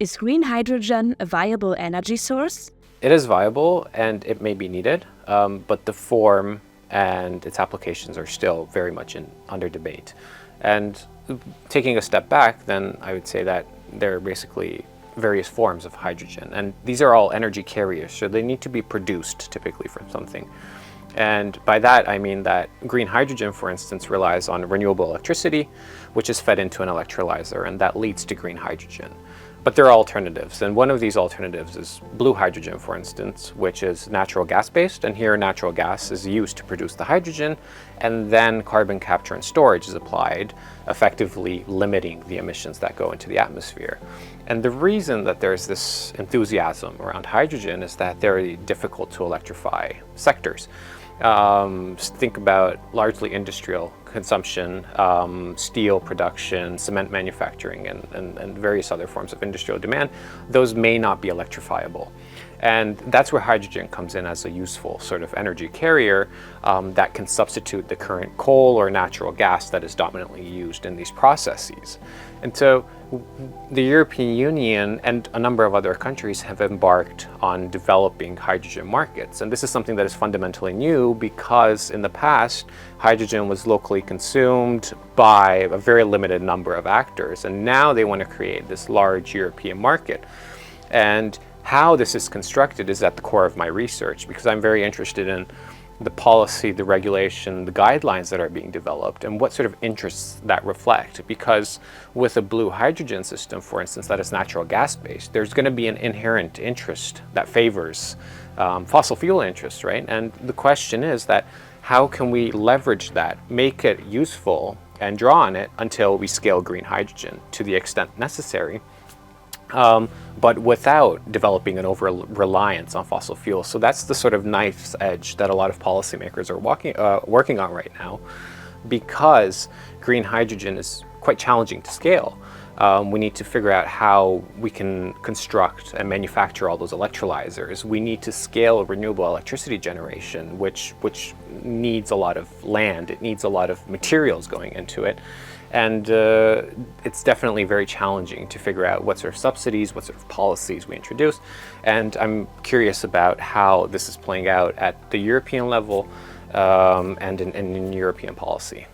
Is green hydrogen a viable energy source? It is viable and it may be needed, but the form and its applications are still very much under debate. And taking a step back, then I would say that there are basically various forms of hydrogen, and these are all energy carriers, so they need to be produced typically from something. And by that, I mean that green hydrogen, for instance, relies on renewable electricity, which is fed into an electrolyzer, and that leads to green hydrogen. But there are alternatives, and one of these alternatives is blue hydrogen, for instance, which is natural gas-based, and here natural gas is used to produce the hydrogen, and then carbon capture and storage is applied, effectively limiting the emissions that go into the atmosphere. And the reason that there's this enthusiasm around hydrogen is that they're difficult to electrify sectors. Think about largely industrial consumption, steel production, cement manufacturing, and various other forms of industrial demand. Those may not be electrifiable. And that's where hydrogen comes in as a useful sort of energy carrier that can substitute the current coal or natural gas that is dominantly used in these processes. And so the European Union and a number of other countries have embarked on developing hydrogen markets. And this is something that is fundamentally new because in the past, hydrogen was locally consumed by a very limited number of actors. And now they want to create this large European market. And how this is constructed is at the core of my research because I'm very interested in the policy, the regulation, the guidelines that are being developed and what sort of interests that reflect. Because with a blue hydrogen system, for instance, that is natural gas based, there's going to be an inherent interest that favors fossil fuel interests, right? And the question is that how can we leverage that, make it useful and draw on it until we scale green hydrogen to the extent necessary, but without developing an over-reliance on fossil fuels. So that's the sort of knife's edge that a lot of policymakers are working on right now, because green hydrogen is quite challenging to scale. We need to figure out how we can construct and manufacture all those electrolyzers. We need to scale renewable electricity generation, which needs a lot of land. It needs a lot of materials going into it. And it's definitely very challenging to figure out what sort of subsidies, what sort of policies we introduce. And I'm curious about how this is playing out at the European level and in European policy.